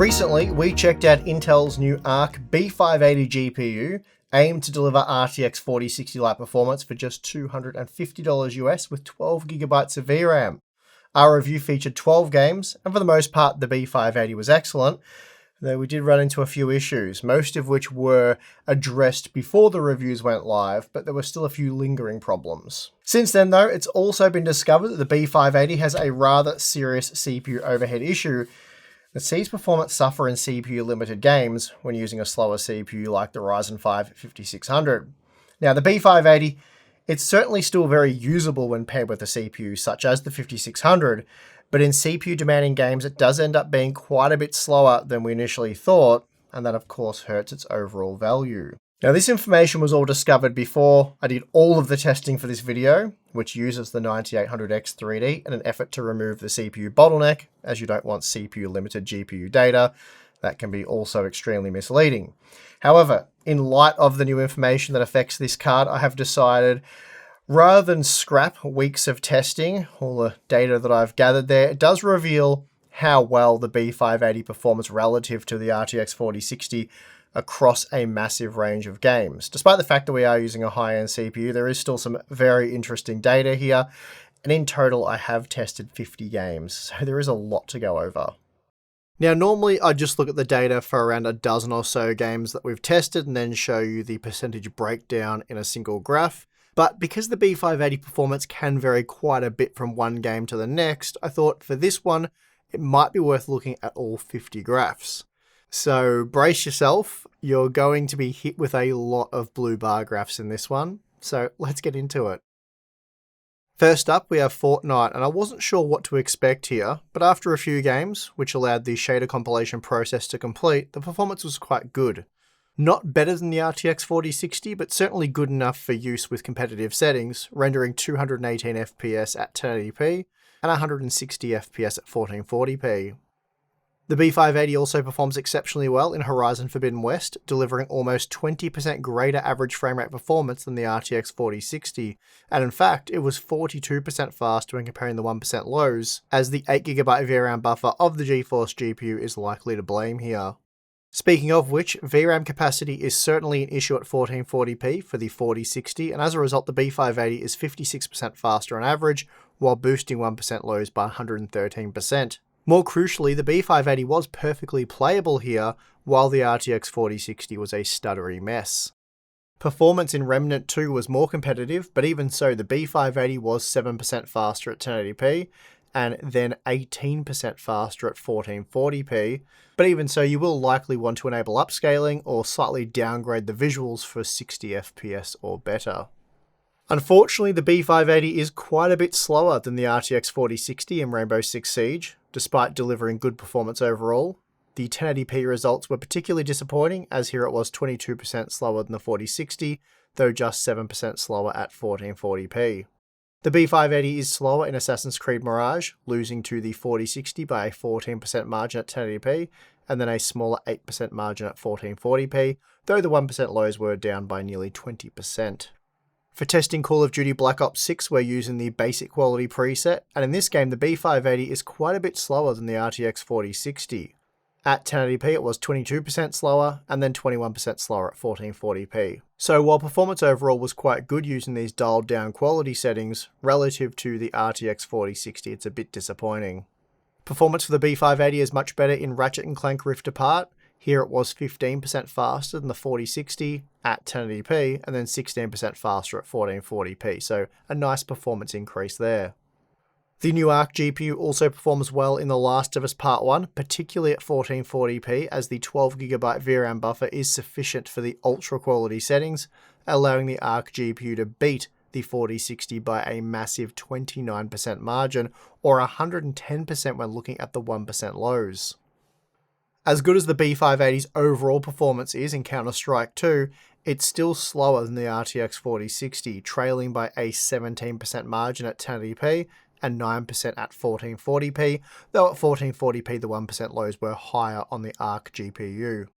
Recently, we checked out Intel's new Arc B580 GPU, aimed to deliver RTX 4060-like performance for just $250 US with 12GB of VRAM. Our review featured 12 games, and for the most part, the B580 was excellent, though we did run into a few issues, most of which were addressed before the reviews went live, but there were still a few lingering problems. Since then, though, it's also been discovered that the B580 has a rather serious CPU overhead issue that sees performance suffer in CPU-limited games when using a slower CPU like the Ryzen 5 5600. Now, the B580, it's certainly still very usable when paired with a CPU such as the 5600, but in CPU-demanding games, it does end up being quite a bit slower than we initially thought, and that of course hurts its overall value. Now, this information was all discovered before I did all of the testing for this video, which uses the 9800X 3D in an effort to remove the CPU bottleneck, as you don't want CPU-limited GPU data. That can be also extremely misleading. However, in light of the new information that affects this card, I have decided, rather than scrap weeks of testing, all the data that I've gathered there, it does reveal how well the B580 performs relative to the RTX 4060 across a massive range of games. Despite the fact that we are using a high-end CPU, there is still some very interesting data here, and in total I have tested 50 games, so there is a lot to go over. Now, normally I just look at the data for around a dozen or so games that we've tested and then show you the percentage breakdown in a single graph. But because the B580 performance can vary quite a bit from one game to the next, I thought for this one, it might be worth looking at all 50 graphs. So brace yourself, you're going to be hit with a lot of blue bar graphs in this one. So let's get into it. First up, we have Fortnite, and I wasn't sure what to expect here, but after a few games, which allowed the shader compilation process to complete, the performance was quite good. Not better than the RTX 4060, but certainly good enough for use with competitive settings, rendering 218 FPS at 1080p and 160 FPS at 1440p. The B580 also performs exceptionally well in Horizon Forbidden West, delivering almost 20% greater average frame rate performance than the RTX 4060, and in fact, it was 42% faster when comparing the 1% lows, as the 8GB VRAM buffer of the GeForce GPU is likely to blame here. Speaking of which, VRAM capacity is certainly an issue at 1440p for the 4060, and as a result the B580 is 56% faster on average, while boosting 1% lows by 113%. More crucially, the B580 was perfectly playable here, while the RTX 4060 was a stuttery mess. Performance in Remnant II was more competitive, but even so the B580 was 7% faster at 1080p, and then 18% faster at 1440p, but even so you will likely want to enable upscaling or slightly downgrade the visuals for 60 FPS or better. Unfortunately, the B580 is quite a bit slower than the RTX 4060 in Rainbow Six Siege, despite delivering good performance overall. The 1080p results were particularly disappointing, as here it was 22% slower than the 4060, though just 7% slower at 1440p. The B580 is slower in Assassin's Creed Mirage, losing to the 4060 by a 14% margin at 1080p, and then a smaller 8% margin at 1440p, though the 1% lows were down by nearly 20%. For testing Call of Duty Black Ops 6, we're using the basic quality preset, and in this game the B580 is quite a bit slower than the RTX 4060. At 1080p it was 22% slower, and then 21% slower at 1440p. So while performance overall was quite good using these dialed down quality settings, relative to the RTX 4060 it's a bit disappointing. Performance for the B580 is much better in Ratchet and Clank Rift Apart. Here it was 15% faster than the 4060 at 1080p, and then 16% faster at 1440p, so a nice performance increase there. The new Arc GPU also performs well in The Last of Us Part 1, particularly at 1440p, as the 12GB VRAM buffer is sufficient for the ultra quality settings, allowing the Arc GPU to beat the 4060 by a massive 29% margin, or 110% when looking at the 1% lows. As good as the B580's overall performance is in Counter-Strike 2, it's still slower than the RTX 4060, trailing by a 17% margin at 1080p and 9% at 1440p, though at 1440p the 1% lows were higher on the Arc GPU.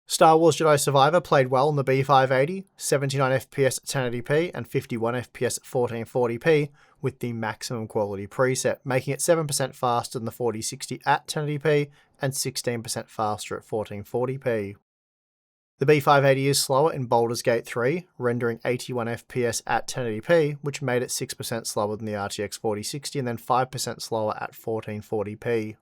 Star Wars Jedi Survivor played well on the B580, 79 FPS at 1080p and 51 FPS at 1440p, with the maximum quality preset, making it 7% faster than the 4060 at 1080p and 16% faster at 1440p. The B580 is slower in Baldur's Gate 3, rendering 81 FPS at 1080p, which made it 6% slower than the RTX 4060 and then 5% slower at 1440p.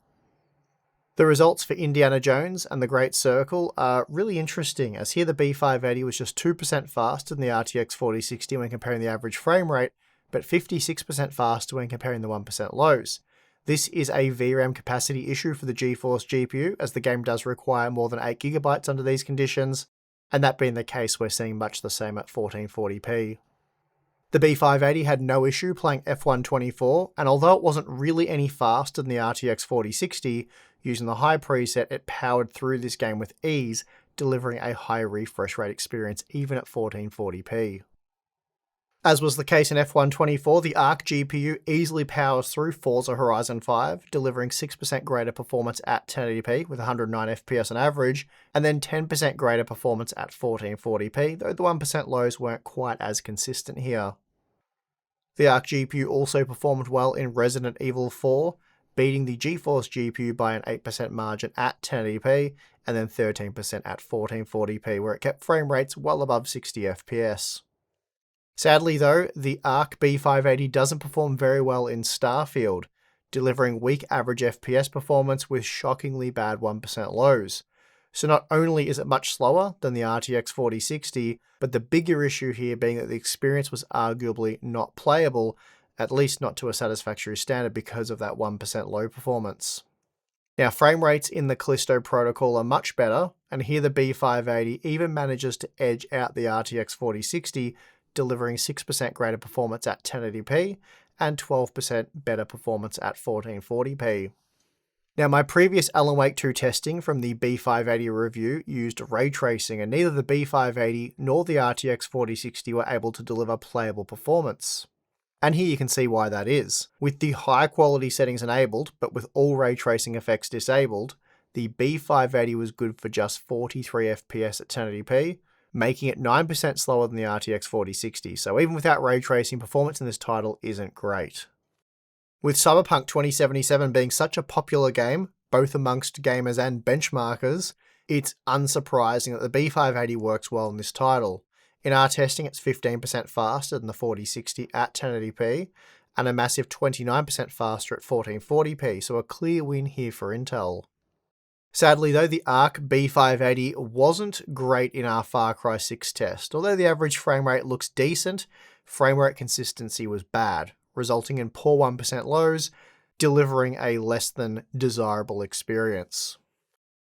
The results for Indiana Jones and the Great Circle are really interesting, as here the B580 was just 2% faster than the RTX 4060 when comparing the average frame rate, but 56% faster when comparing the 1% lows. This is a VRAM capacity issue for the GeForce GPU, as the game does require more than 8GB under these conditions, and that being the case, we're seeing much the same at 1440p. The B580 had no issue playing F124, and although it wasn't really any faster than the RTX 4060, using the high preset, it powered through this game with ease, delivering a high refresh rate experience even at 1440p. As was the case in F124, the R.C. GPU easily powers through Forza Horizon 5, delivering 6% greater performance at 1080p with 109 FPS on average, and then 10% greater performance at 1440p, though the 1% lows weren't quite as consistent here. The R.C. GPU also performed well in Resident Evil 4, beating the GeForce GPU by an 8% margin at 1080p, and then 13% at 1440p, where it kept frame rates well above 60 FPS. Sadly though, the ARC B580 doesn't perform very well in Starfield, delivering weak average FPS performance with shockingly bad 1% lows. So not only is it much slower than the RTX 4060, but the bigger issue here being that the experience was arguably not playable, at least not to a satisfactory standard because of that 1% low performance. Now, frame rates in the Callisto Protocol are much better, and here the B580 even manages to edge out the RTX 4060, delivering 6% greater performance at 1080p and 12% better performance at 1440p. Now, my previous Alan Wake 2 testing from the B580 review used ray tracing, and neither the B580 nor the RTX 4060 were able to deliver playable performance. And here you can see why that is. With the high quality settings enabled, but with all ray tracing effects disabled, the B580 was good for just 43 FPS at 1080p, making it 9% slower than the RTX 4060, so even without ray tracing, performance in this title isn't great. With Cyberpunk 2077 being such a popular game, both amongst gamers and benchmarkers, it's unsurprising that the B580 works well in this title. In our testing, it's 15% faster than the 4060 at 1080p, and a massive 29% faster at 1440p, so a clear win here for Intel. Sadly though, the ARC B580 wasn't great in our Far Cry 6 test. Although the average frame rate looks decent, frame rate consistency was bad, resulting in poor 1% lows, delivering a less than desirable experience.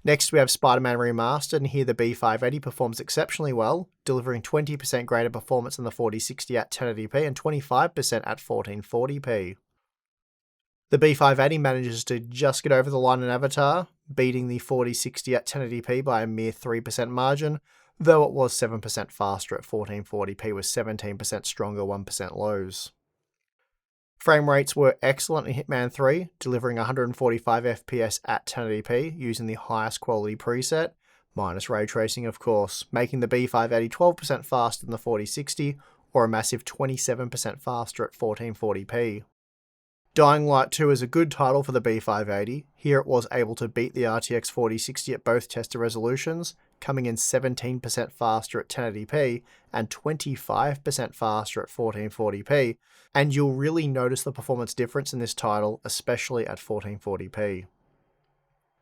Next we have Spider-Man Remastered, and here the B580 performs exceptionally well, delivering 20% greater performance than the 4060 at 1080p and 25% at 1440p. The B580 manages to just get over the line in Avatar, beating the 4060 at 1080p by a mere 3% margin, though it was 7% faster at 1440p with 17% stronger 1% lows. Frame rates were excellent in Hitman 3, delivering 145 FPS at 1080p using the highest quality preset, minus ray tracing of course, making the B580 12% faster than the 4060 or a massive 27% faster at 1440p. Dying Light 2 is a good title for the B580. Here it was able to beat the RTX 4060 at both tested resolutions, coming in 17% faster at 1080p and 25% faster at 1440p, and you'll really notice the performance difference in this title, especially at 1440p.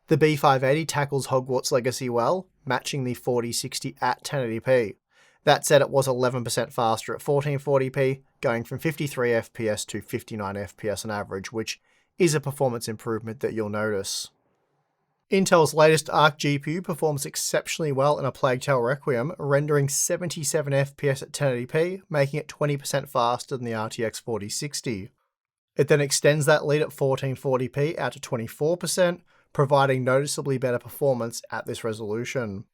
The B580 tackles Hogwarts Legacy well, matching the 4060 at 1080p. That said, it was 11% faster at 1440p, going from 53 FPS to 59 FPS on average, which is a performance improvement that you'll notice. Intel's latest ARC GPU performs exceptionally well in A Plague Tale Requiem, rendering 77 FPS at 1080p, making it 20% faster than the RTX 4060. It then extends that lead at 1440p out to 24%, providing noticeably better performance at this resolution.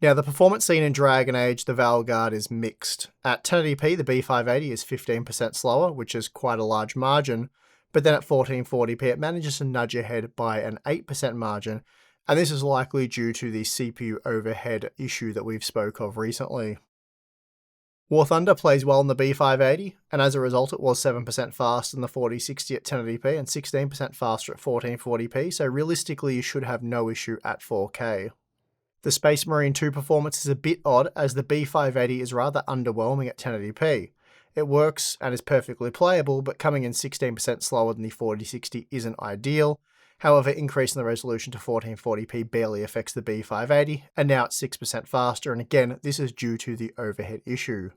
Now, the performance seen in Dragon Age the Veilguard is mixed. At 1080p, the B580 is 15% slower, which is quite a large margin, but then at 1440p it manages to nudge ahead by an 8% margin, and this is likely due to the CPU overhead issue that we've spoke of recently. War Thunder plays well on the B580, and as a result it was 7% faster than the 4060 at 1080p and 16% faster at 1440p, so realistically you should have no issue at 4K. The Space Marine 2 performance is a bit odd, as the B580 is rather underwhelming at 1080p. It works and is perfectly playable, but coming in 16% slower than the 4060 isn't ideal. However, increasing the resolution to 1440p barely affects the B580, and now it's 6% faster, and again, this is due to the overhead issue.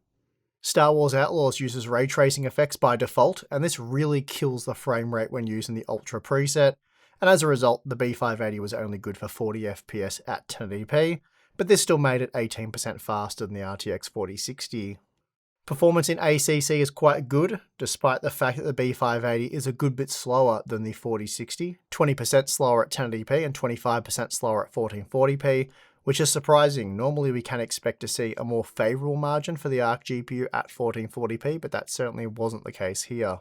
Star Wars Outlaws uses ray tracing effects by default, and this really kills the frame rate when using the Ultra preset, and as a result, the B580 was only good for 40 FPS at 1080p, but this still made it 18% faster than the RTX 4060. Performance in ACC is quite good, despite the fact that the B580 is a good bit slower than the 4060, 20% slower at 1080p and 25% slower at 1440p, which is surprising. Normally we can expect to see a more favourable margin for the ARC GPU at 1440p, but that certainly wasn't the case here.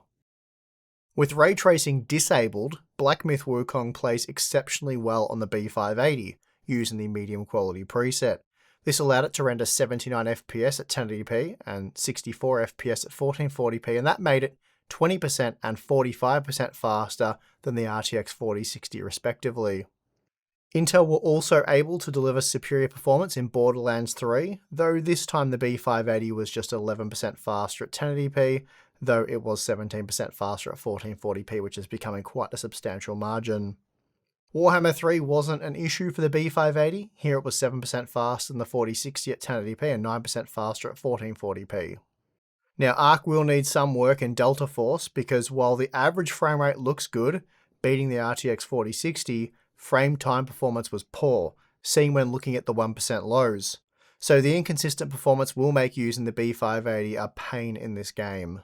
With ray tracing disabled, Black Myth Wukong plays exceptionally well on the B580, using the medium quality preset. This allowed it to render 79 FPS at 1080p and 64 FPS at 1440p, and that made it 20% and 45% faster than the RTX 4060 respectively. Intel were also able to deliver superior performance in Borderlands 3, though this time the B580 was just 11% faster at 1080p, though it was 17% faster at 1440p, which is becoming quite a substantial margin. Warhammer 3 wasn't an issue for the B580, here it was 7% faster than the 4060 at 1080p and 9% faster at 1440p. Now ARC will need some work in Delta Force, because while the average frame rate looks good, beating the RTX 4060, frame time performance was poor, seen when looking at the 1% lows. So the inconsistent performance will make using the B580 a pain in this game.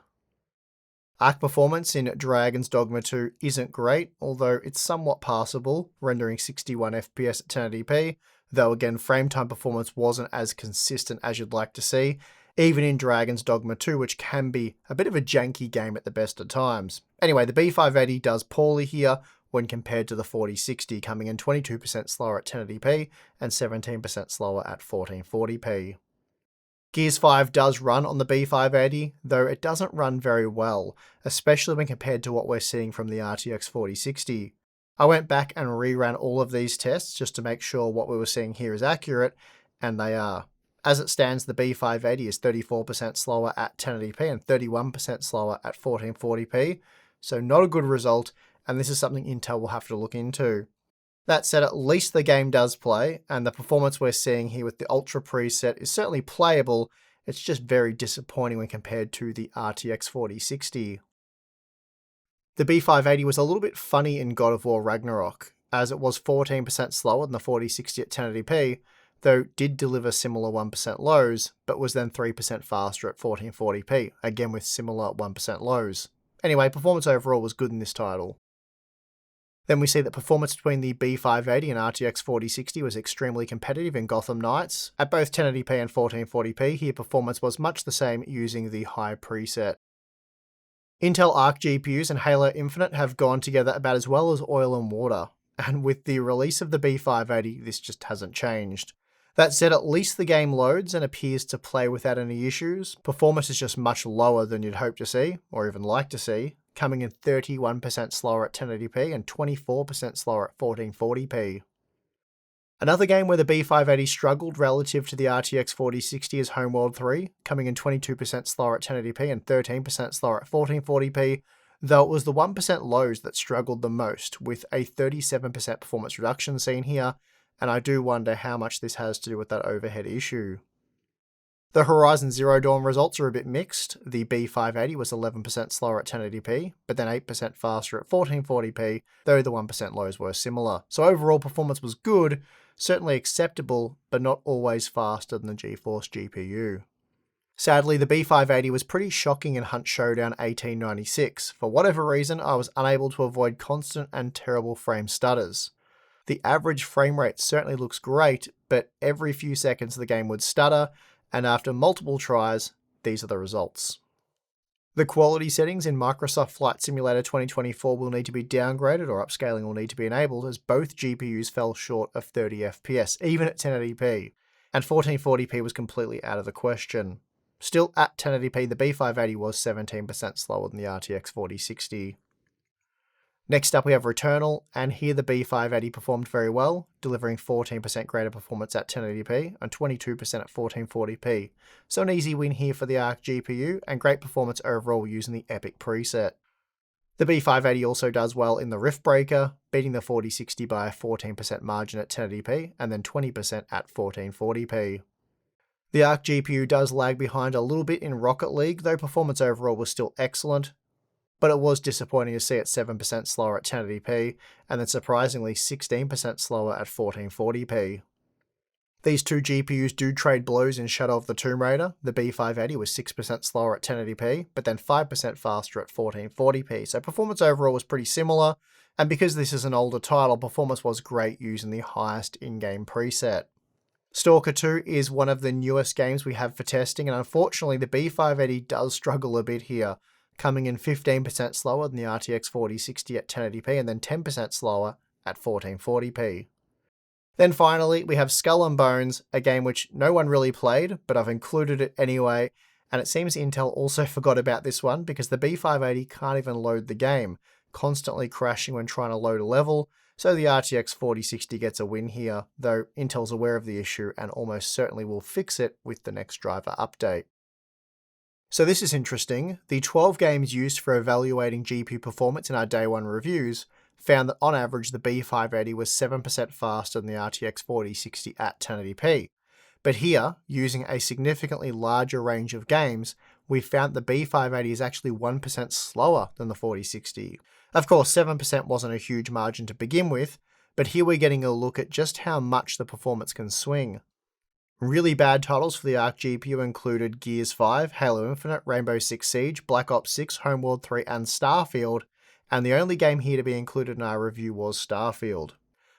ARC performance in Dragon's Dogma 2 isn't great, although it's somewhat passable, rendering 61 FPS at 1080p, though again frame time performance wasn't as consistent as you'd like to see, even in Dragon's Dogma 2, which can be a bit of a janky game at the best of times. Anyway, the B580 does poorly here when compared to the 4060, coming in 22% slower at 1080p and 17% slower at 1440p. Gears 5 does run on the B580, though it doesn't run very well, especially when compared to what we're seeing from the RTX 4060. I went back and reran all of these tests just to make sure what we were seeing here is accurate, and they are. As it stands, the B580 is 34% slower at 1080p and 31% slower at 1440p, so not a good result, and this is something Intel will have to look into. That said, at least the game does play, and the performance we're seeing here with the Ultra preset is certainly playable. It's just very disappointing when compared to the RTX 4060. The B580 was a little bit funny in God of War Ragnarök, as it was 14% slower than the 4060 at 1080p, though did deliver similar 1% lows, but was then 3% faster at 1440p, again with similar 1% lows. Anyway, performance overall was good in this title. Then we see that performance between the B580 and RTX 4060 was extremely competitive in Gotham Knights. At both 1080p and 1440p, here performance was much the same using the high preset. Intel Arc GPUs and Halo Infinite have gone together about as well as oil and water, and with the release of the B580, this just hasn't changed. That said, at least the game loads and appears to play without any issues. Performance is just much lower than you'd hope to see, or even like to see, coming in 31% slower at 1080p and 24% slower at 1440p. Another game where the B580 struggled relative to the RTX 4060 is Homeworld 3, coming in 22% slower at 1080p and 13% slower at 1440p, though it was the 1% lows that struggled the most, with a 37% performance reduction seen here, and I do wonder how much this has to do with that overhead issue. The Horizon Zero Dawn results are a bit mixed. The B580 was 11% slower at 1080p, but then 8% faster at 1440p, though the 1% lows were similar. So overall performance was good, certainly acceptable, but not always faster than the GeForce GPU. Sadly, the B580 was pretty shocking in Hunt Showdown 1896. For whatever reason, I was unable to avoid constant and terrible frame stutters. The average frame rate certainly looks great, but every few seconds the game would stutter, and after multiple tries, these are the results. The quality settings in Microsoft Flight Simulator 2024 will need to be downgraded, or upscaling will need to be enabled, as both GPUs fell short of 30 FPS, even at 1080p, and 1440p was completely out of the question. Still, at 1080p, the B580 was 17% slower than the RTX 4060. Next up we have Returnal, and here the B580 performed very well, delivering 14% greater performance at 1080p and 22% at 1440p. So an easy win here for the ARC GPU, and great performance overall using the Epic preset. The B580 also does well in the Rift Breaker, beating the 4060 by a 14% margin at 1080p and then 20% at 1440p. The ARC GPU does lag behind a little bit in Rocket League, though performance overall was still excellent, but it was disappointing to see it 7% slower at 1080p and then surprisingly 16% slower at 1440p. These two GPUs do trade blows in Shadow of the Tomb Raider. The B580 was 6% slower at 1080p, but then 5% faster at 1440p, so performance overall was pretty similar, and because this is an older title, performance was great using the highest in-game preset. S.T.A.L.K.E.R 2 is one of the newest games we have for testing, and unfortunately the B580 does struggle a bit here, coming in 15% slower than the RTX 4060 at 1080p and then 10% slower at 1440p. Then finally, we have Skull and Bones, a game which no one really played, but I've included it anyway, and it seems Intel also forgot about this one because the B580 can't even load the game, constantly crashing when trying to load a level, so the RTX 4060 gets a win here, though Intel's aware of the issue and almost certainly will fix it with the next driver update. So this is interesting. The 12 games used for evaluating GPU performance in our day one reviews found that on average the B580 was 7% faster than the RTX 4060 at 1080p. But here, using a significantly larger range of games, we found the B580 is actually 1% slower than the 4060. Of course, 7% wasn't a huge margin to begin with, but here we're getting a look at just how much the performance can swing. Really bad titles for the ARC GPU included Gears 5, Halo Infinite, Rainbow Six Siege, Black Ops 6, Homeworld 3 and Starfield, and the only game here to be included in our review was Starfield.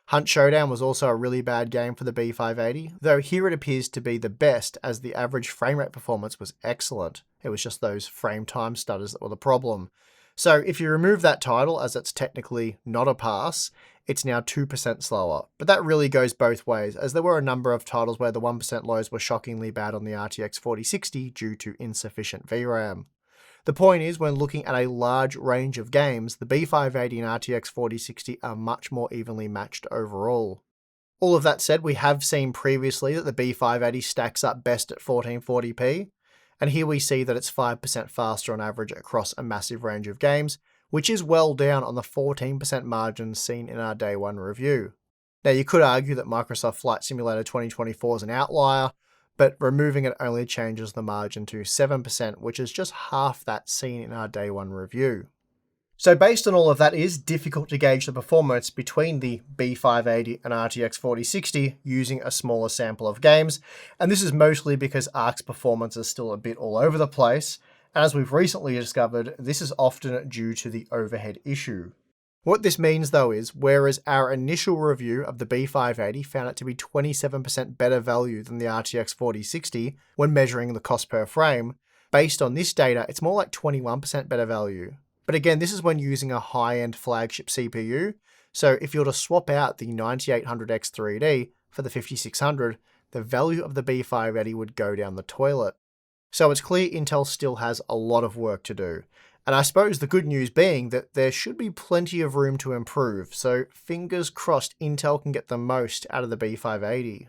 Hunt Showdown was also a really bad game for the B580, though here it appears to be the best as the average frame rate performance was excellent. It was just those frame time stutters that were the problem. So if you remove that title, as it's technically not a pass, it's now 2% slower. But that really goes both ways, as there were a number of titles where the 1% lows were shockingly bad on the RTX 4060 due to insufficient VRAM. The point is, when looking at a large range of games, the B580 and RTX 4060 are much more evenly matched overall. All of that said, we have seen previously that the B580 stacks up best at 1440p, and here we see that it's 5% faster on average across a massive range of games, which is well down on the 14% margin seen in our day one review. Now you could argue that Microsoft Flight Simulator 2024 is an outlier, but removing it only changes the margin to 7%, which is just half that seen in our day one review. So based on all of that, it is difficult to gauge the performance between the B580 and RTX 4060 using a smaller sample of games, and this is mostly because ARC's performance is still a bit all over the place, and as we've recently discovered, this is often due to the overhead issue. What this means though is, whereas our initial review of the B580 found it to be 27% better value than the RTX 4060 when measuring the cost per frame, based on this data it's more like 21% better value. But again, this is when using a high-end flagship CPU, so if you were to swap out the 9800X 3D for the 5600, the value of the B580 would go down the toilet. So it's clear Intel still has a lot of work to do. And I suppose the good news being that there should be plenty of room to improve, so fingers crossed Intel can get the most out of the B580.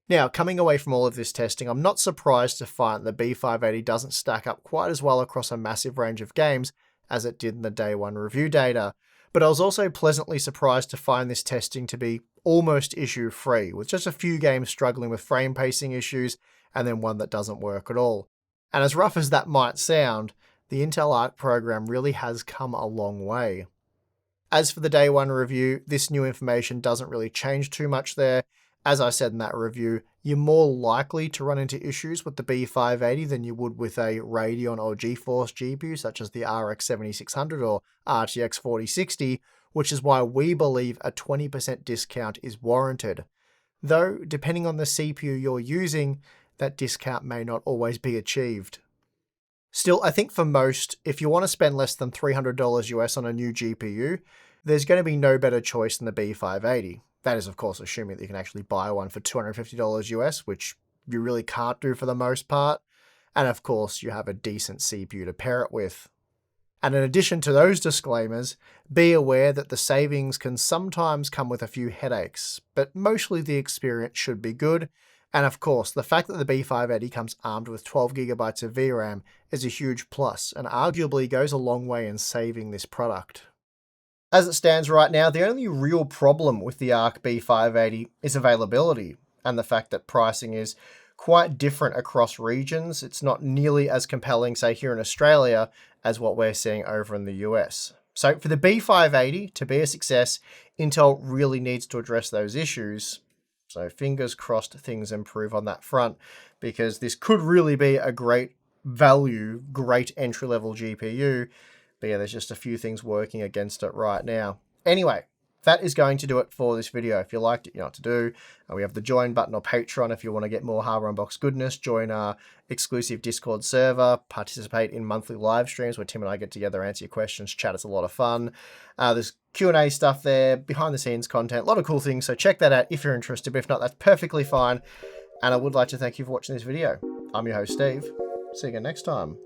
Now, coming away from all of this testing, I'm not surprised to find that the B580 doesn't stack up quite as well across a massive range of games as it did in the day one review data, but I was also pleasantly surprised to find this testing to be almost issue-free, with just a few games struggling with frame pacing issues and then one that doesn't work at all. And as rough as that might sound, the Intel Arc program really has come a long way. As for the day one review, this new information doesn't really change too much there. As I said in that review, you're more likely to run into issues with the B580 than you would with a Radeon or GeForce GPU such as the RX 7600 or RTX 4060, which is why we believe a 20% discount is warranted. Though, depending on the CPU you're using, that discount may not always be achieved. Still, I think for most, if you want to spend less than $300 US on a new GPU, there's going to be no better choice than the B580. That is, of course, assuming that you can actually buy one for $250 US, which you really can't do for the most part. and of course you have a decent CPU to pair it with. And in addition to those disclaimers, be aware that the savings can sometimes come with a few headaches, but mostly the experience should be good. And of course, the fact that the B580 comes armed with 12GB of VRAM is a huge plus, and arguably goes a long way in saving this product. As it stands right now, the only real problem with the ARC B580 is availability, and the fact that pricing is quite different across regions. It's not nearly as compelling, say, here in Australia as what we're seeing over in the US. So for the B580 to be a success, Intel really needs to address those issues. So fingers crossed things improve on that front, because this could really be a great value, great entry-level GPU. But yeah, there's just a few things working against it right now. Anyway, that is going to do it for this video. If you liked it, you know what to do. We have the join button or Patreon if you want to get more Hardware Unboxed goodness. Join our exclusive Discord server. Participate in monthly live streams where Tim and I get together, answer your questions, chat. It's a lot of fun. There's Q&A stuff there, behind the scenes content, a lot of cool things. So check that out if you're interested. But if not, that's perfectly fine. And I would like to thank you for watching this video. I'm your host, Steve. See you again next time.